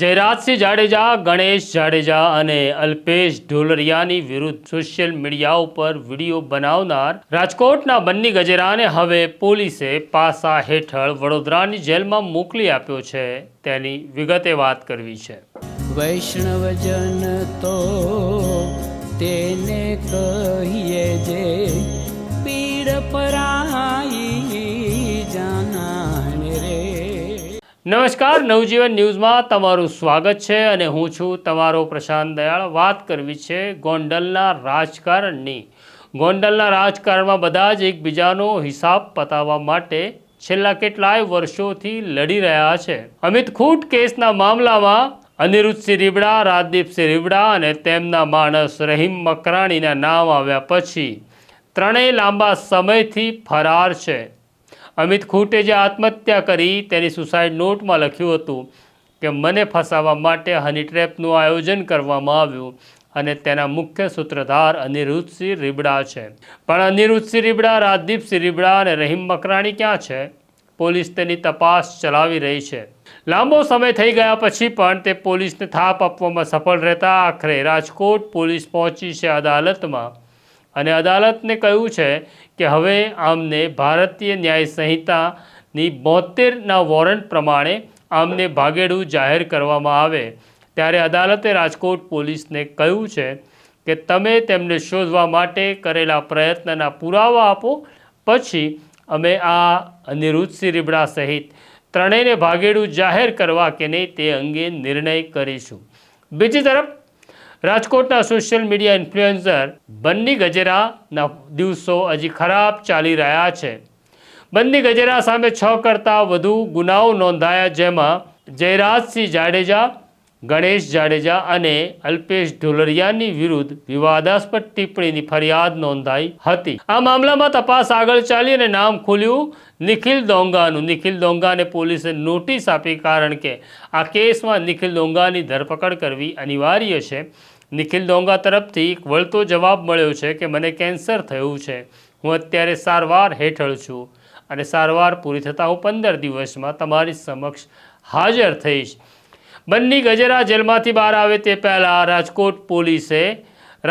જયરાજસિંહ જાડેજા, ગણેશ જાડેજા અને અલ્પેશ ઢોલરિયાની વિરુદ્ધ social media ઉપર વિડીયો બનાવનાર રાજકોટના બન્ની ગજેરાને હવે પોલીસે પાસા હેઠળ વડોદરાની જેલમાં મોકલી આપ્યો છે. તેની વિગતે વાત કરવી છે. વૈષ્ણવજન તો તેને કહીએ જે પીડ પરાઈ જાનાને રે. નમસ્કાર, નવજીવન ન્યૂઝમાં તમારું સ્વાગત છે અને હું છું તમારો પ્રશાંત દયાળ. વાત કરવી છે ગોંડલના રાજકારણની. ગોંડલના રાજકારણમાં બધા જ એકબીજાનો હિસાબ પતાવવા માટે છેલ્લા કેટલાય વર્ષોથી લડી રહ્યા છે. અમિત ખૂટ કેસના મામલામાં અનિરુદ્ધસિંહ રીબડા, રાજદીપસિંહ રીબડા અને તેમના માણસ રહીમ મકરાણીના નામ આવ્યા પછી ત્રણેય લાંબા સમયથી ફરાર છે. અમિત ખૂટે જે આત્મહત્યા કરી તેની સુસાઇડ નોટમાં લખ્યું હતું કે મને ફસાવવા માટે હની ટ્રેપનું આયોજન કરવામાં આવ્યું અને તેના મુખ્ય સૂત્રધાર અનિરુદ્ધસિંહ રીબડા છે. પણ અનિરુદ્ધસિંહ રીબડા, રાજદીપસિંહ રીબડા અને રહીમ મકરાણી ક્યાં છે? પોલીસ તેની તપાસ ચલાવી રહી છે. લાંબો સમય થઈ ગયા પછી પણ તે પોલીસને થાપ આપવામાં સફળ રહેતા આખરે રાજકોટ પોલીસ પહોંચી છે અદાલતમાં અને અદાલતને કહ્યું છે કે હવે આમને ભારતીય ન્યાય સંહિતાની 72ના વોરંટ પ્રમાણે આમને ભાગેડું જાહેર કરવામાં આવે. ત્યારે અદાલતે રાજકોટ પોલીસને કહ્યું છે કે તમે તેમને શોધવા માટે કરેલા પ્રયત્નના પુરાવા આપો, પછી અમે આ અનિરુદ્ધસિંહ રીબડા સહિત ત્રણેયને ભાગેડું જાહેર કરવા કે નહીં તે અંગે નિર્ણય કરીશું. બીજી તરફ રાજકોટના સોશિયલ મીડિયા ઇન્ફ્લુએન્સર બન્ની ગજેરાના દિવસો હજી ખરાબ ચાલી રહ્યા છે. બન્ની ગજેરા સામે 6 કરતાં વધુ ગુનાઓ નોંધાયા, જેમાં જયરાજસિંહ જાડેજા, ગણેશ જાડેજા અને અલ્પેશ ઢોલરિયાની વિરુદ્ધ વિવાદાસ્પદ ટિપ્પણીની ફરિયાદ નોંધાઈ હતી. આ મામલામાં તપાસ આગળ ચાલી અને નામ ખુલ્યું નિખિલ દોંગાનું. નિખિલ દોંગાને પોલીસે નોટિસ આપી, કારણ કે આ કેસમાં નિખિલ દોંગાની ધરપકડ કરવી અનિવાર્ય છે. નિખિલ દોંગા તરફથી એક વળતો જવાબ મળ્યો છે કે મને કેન્સર થયું છે, હું અત્યારે સારવાર હેઠળ છું અને સારવાર પૂરી થતાં હું 15 દિવસમાં તમારી સમક્ષ હાજર થઈશ. બન્ની ગજેરા જેલમાંથી બહાર આવે તે પહેલાં રાજકોટ પોલીસે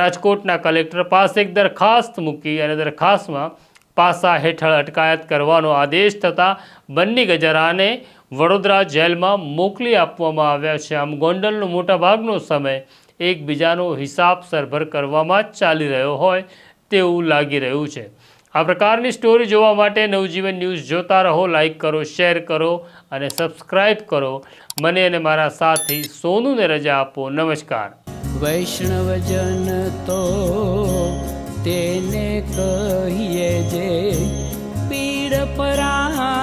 રાજકોટના કલેક્ટર પાસે એક દરખાસ્ત મૂકી અને દરખાસ્તમાં પાસા હેઠળ અટકાયત કરવાનો આદેશ થતાં બન્ની ગજેરાને વડોદરા જેલમાં મોકલી આપવામાં આવ્યા છે. આમ ગોંડલનો મોટાભાગનો સમય એકબીજાનો હિસાબ સરભર કરવામાં જ ચાલી રહ્યો હોય તેવું લાગી રહ્યું છે. આ પ્રકારની સ્ટોરી જોવા માટે નવજીવન ન્યૂઝ જોતા રહો. લાઈક કરો, શેર કરો અને સબસ્ક્રાઈબ કરો. મને અને મારા સાથી સોનુને રજા આપો. નમસ્કાર. વૈષ્ણવજન તો તેને કહીએ જે પીડ પરાઈ